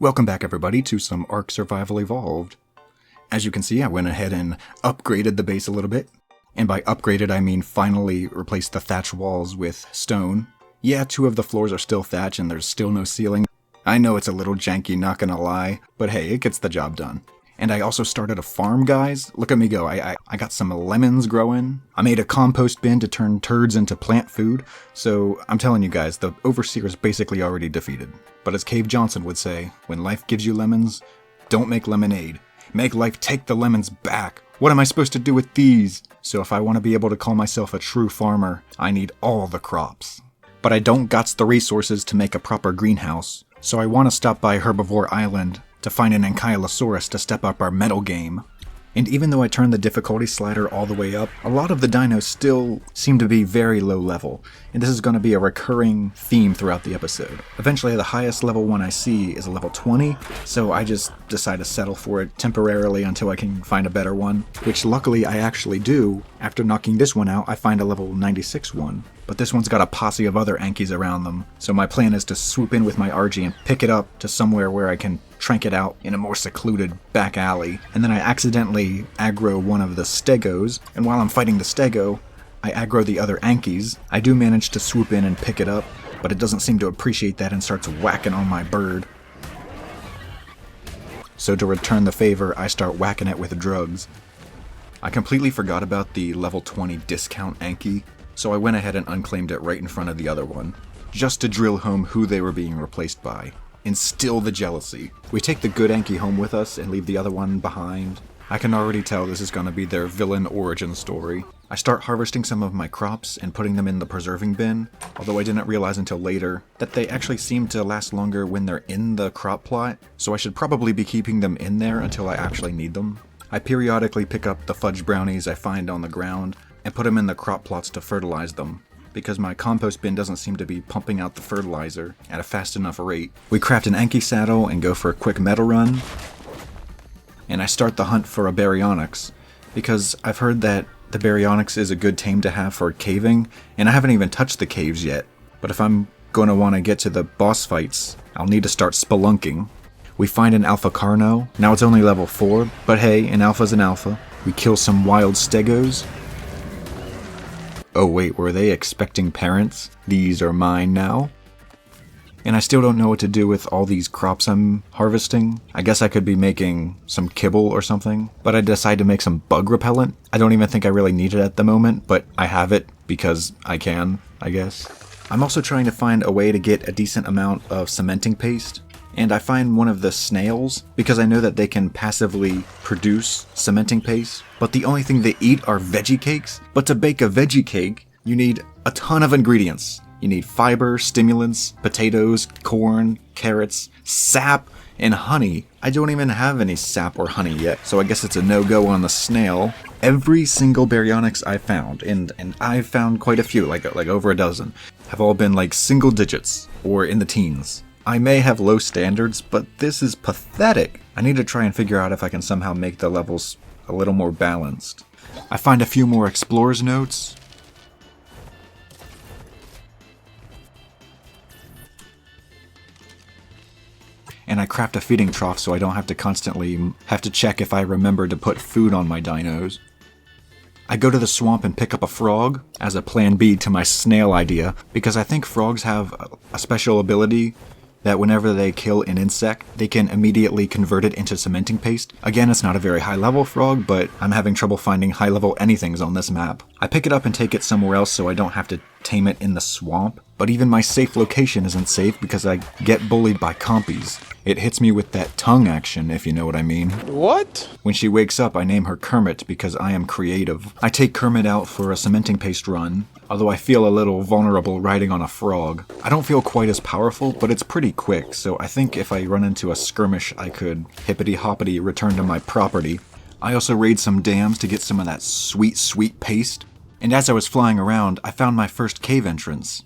Welcome back everybody to some Ark Survival Evolved. As you can see, I went ahead and upgraded the base a little bit. And by upgraded I mean finally replaced the thatch walls with stone. Yeah, 2 of the floors are still thatch and there's still no ceiling. I know it's a little janky, not gonna lie, but hey, it gets the job done. And I also started a farm, guys. Look at me go. I got some lemons growing. I made a compost bin to turn turds into plant food. So I'm telling you guys, the Overseer is basically already defeated. But as Cave Johnson would say, when life gives you lemons, don't make lemonade. Make life take the lemons back. What am I supposed to do with these? So if I want to be able to call myself a true farmer, I need all the crops. But I don't got the resources to make a proper greenhouse. So I want to stop by Herbivore Island to find an Ankylosaurus to step up our metal game. And even though I turned the difficulty slider all the way up, a lot of the dinos still seem to be very low level, and this is going to be a recurring theme throughout the episode. Eventually the highest level one I see is a level 20, so I just decide to settle for it temporarily until I can find a better one, which luckily I actually do. After knocking this one out, I find a level 96 one. But this one's got a posse of other Ankies around them, so my plan is to swoop in with my RG and pick it up to somewhere where I can trank it out in a more secluded back alley. And then I accidentally aggro one of the Stegos, and while I'm fighting the Stego, I aggro the other Ankies. I do manage to swoop in and pick it up, but it doesn't seem to appreciate that and starts whacking on my bird. So to return the favor, I start whacking it with drugs. I completely forgot about the level 20 discount Anki, so I went ahead and unclaimed it right in front of the other one, just to drill home who they were being replaced by. Instill the jealousy. We take the good Anki home with us and leave the other one behind. I can already tell this is going to be their villain origin story. I start harvesting some of my crops and putting them in the preserving bin, although I didn't realize until later that they actually seem to last longer when they're in the crop plot, so I should probably be keeping them in there until I actually need them. I periodically pick up the fudge brownies I find on the ground and put them in the crop plots to fertilize them, because my compost bin doesn't seem to be pumping out the fertilizer at a fast enough rate. We craft an Anki saddle and go for a quick metal run, and I start the hunt for a Baryonyx, because I've heard that the Baryonyx is a good tame to have for caving, and I haven't even touched the caves yet. But if I'm going to want to get to the boss fights, I'll need to start spelunking. We find an Alpha Carno. Now it's only level 4, but hey, an alpha's an alpha. We kill some wild Stegos. Oh wait, were they expecting parents? These are mine now. And I still don't know what to do with all these crops I'm harvesting. I guess I could be making some kibble or something, but I decide to make some bug repellent. I don't even think I really need it at the moment, but I have it because I can, I guess. I'm also trying to find a way to get a decent amount of cementing paste. And I find one of the snails, because I know that they can passively produce cementing paste, but the only thing they eat are veggie cakes. But to bake a veggie cake, you need a ton of ingredients. You need fiber, stimulants, potatoes, corn, carrots, sap, and honey. I don't even have any sap or honey yet, so I guess it's a no-go on the snail. Every single Baryonyx I found, and I've found quite a few, like over a dozen, have all been like single digits, or in the teens. I may have low standards, but this is pathetic. I need to try and figure out if I can somehow make the levels a little more balanced. I find a few more explorer's notes. And I craft a feeding trough so I don't have to constantly have to check if I remember to put food on my dinos. I go to the swamp and pick up a frog as a plan B to my snail idea, because I think frogs have a special ability that whenever they kill an insect, they can immediately convert it into cementing paste. Again, it's not a very high level frog, but I'm having trouble finding high level anythings on this map. I pick it up and take it somewhere else so I don't have to tame it in the swamp, but even my safe location isn't safe because I get bullied by compies. It hits me with that tongue action, if you know what I mean. What? When she wakes up, I name her Kermit because I am creative. I take Kermit out for a cementing paste run, although I feel a little vulnerable riding on a frog. I don't feel quite as powerful, but it's pretty quick, so I think if I run into a skirmish, I could hippity-hoppity return to my property. I also raid some dams to get some of that sweet, sweet paste. And as I was flying around, I found my first cave entrance.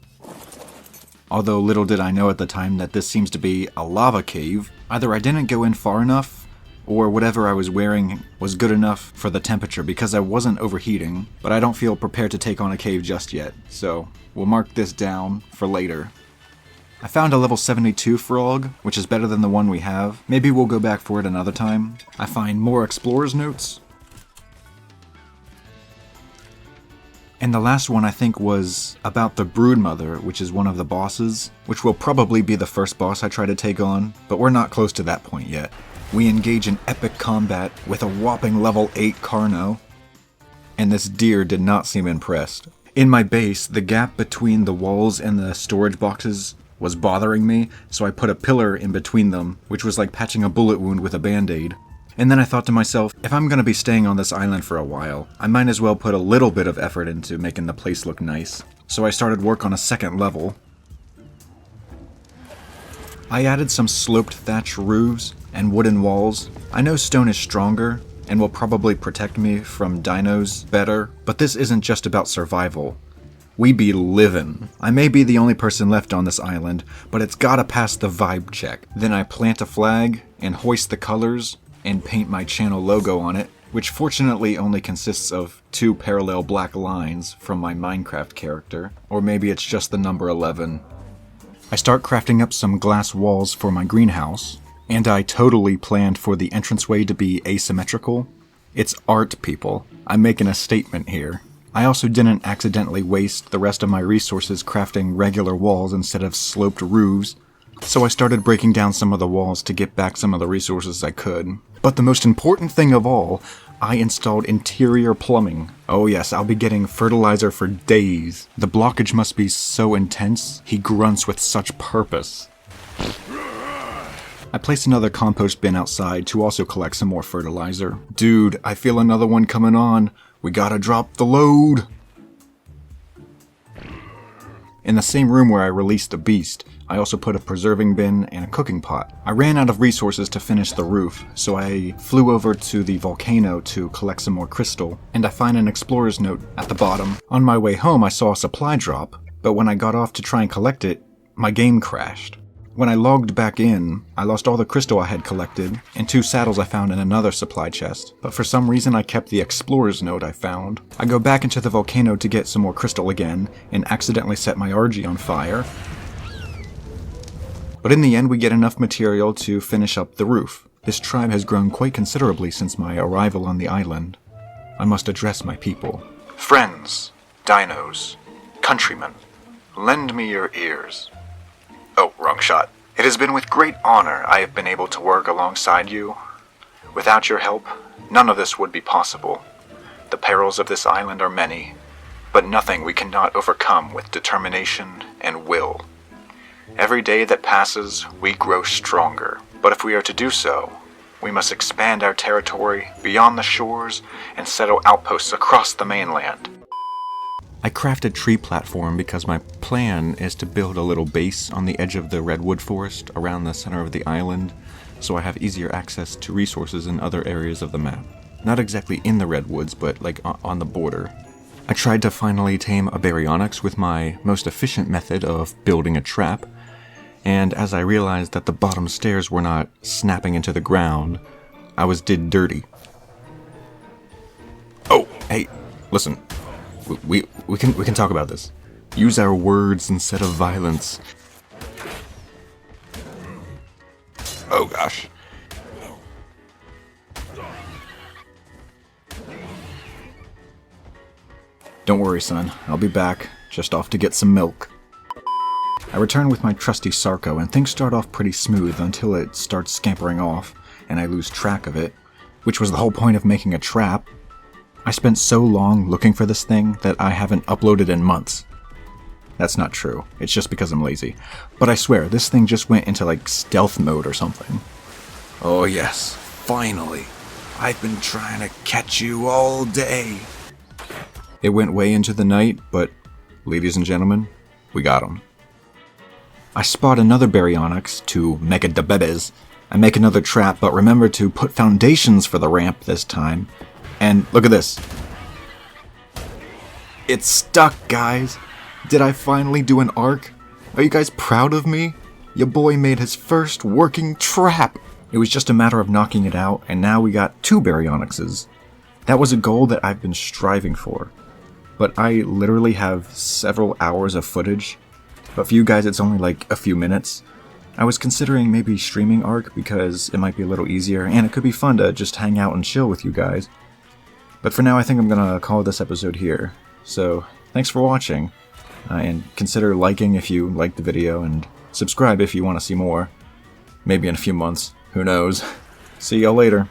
Although little did I know at the time that this seems to be a lava cave. Either I didn't go in far enough, or whatever I was wearing was good enough for the temperature because I wasn't overheating, but I don't feel prepared to take on a cave just yet, so we'll mark this down for later. I found a level 72 frog, which is better than the one we have. Maybe we'll go back for it another time. I find more explorer's notes. And the last one I think was about the Broodmother, which is one of the bosses, which will probably be the first boss I try to take on, but we're not close to that point yet. We engage in epic combat with a whopping level 8 Carno, and this deer did not seem impressed. In my base, the gap between the walls and the storage boxes was bothering me, so I put a pillar in between them, which was like patching a bullet wound with a band-aid. And then I thought to myself, if I'm gonna be staying on this island for a while, I might as well put a little bit of effort into making the place look nice. So I started work on a second level. I added some sloped thatch roofs and wooden walls. I know stone is stronger and will probably protect me from dinos better, but this isn't just about survival. We be livin'. I may be the only person left on this island, but it's gotta pass the vibe check. Then I plant a flag and hoist the colors and paint my channel logo on it, which fortunately only consists of 2 parallel black lines from my Minecraft character, or maybe it's just the number 11. I start crafting up some glass walls for my greenhouse, and I totally planned for the entranceway to be asymmetrical. It's art, people. I'm making a statement here. I also didn't accidentally waste the rest of my resources crafting regular walls instead of sloped roofs, so I started breaking down some of the walls to get back some of the resources I could. But the most important thing of all, I installed interior plumbing. Oh yes, I'll be getting fertilizer for days. The blockage must be so intense, he grunts with such purpose. I placed another compost bin outside to also collect some more fertilizer. Dude, I feel another one coming on. We gotta drop the load. In the same room where I released the beast, I also put a preserving bin and a cooking pot. I ran out of resources to finish the roof, so I flew over to the volcano to collect some more crystal, and I find an explorer's note at the bottom. On my way home, I saw a supply drop, but when I got off to try and collect it, my game crashed. When I logged back in, I lost all the crystal I had collected, and 2 saddles I found in another supply chest, but for some reason I kept the explorer's note I found. I go back into the volcano to get some more crystal again, and accidentally set my RG on fire. But in the end, we get enough material to finish up the roof. This tribe has grown quite considerably since my arrival on the island. I must address my people. Friends, dinos, countrymen, lend me your ears. Oh, wrong shot. It has been with great honor I have been able to work alongside you. Without your help, none of this would be possible. The perils of this island are many, but nothing we cannot overcome with determination and will. Every day that passes, we grow stronger, but if we are to do so, we must expand our territory beyond the shores and settle outposts across the mainland. I crafted tree platform because my plan is to build a little base on the edge of the redwood forest around the center of the island, so I have easier access to resources in other areas of the map. Not exactly in the redwoods, but like on the border. I tried to finally tame a baryonyx with my most efficient method of building a trap, and as I realized that the bottom stairs were not snapping into the ground, I was did dirty. Oh, hey, listen. We can talk about this. Use our words instead of violence. Oh gosh. Don't worry, son. I'll be back. Just off to get some milk. I return with my trusty Sarco, and things start off pretty smooth until it starts scampering off, and I lose track of it, which was the whole point of making a trap. I spent so long looking for this thing that I haven't uploaded in months. That's not true. It's just because I'm lazy. But I swear, this thing just went into like stealth mode or something. Oh yes, finally. I've been trying to catch you all day. It went way into the night, but ladies and gentlemen, we got him. I spot another baryonyx to make a debebes. I make another trap, but remember to put foundations for the ramp this time. And look at this. It's stuck, guys. Did I finally do an arc? Are you guys proud of me? Your boy made his first working trap. It was just a matter of knocking it out, and now we got 2 baryonyxes. That was a goal that I've been striving for. But I literally have several hours of footage but for you guys it's only like a few minutes. I was considering maybe streaming Ark because it might be a little easier, and it could be fun to just hang out and chill with you guys. But for now, I think I'm gonna call this episode here. So, thanks for watching, and consider liking if you liked the video, and subscribe if you want to see more. Maybe in a few months, who knows. See y'all later.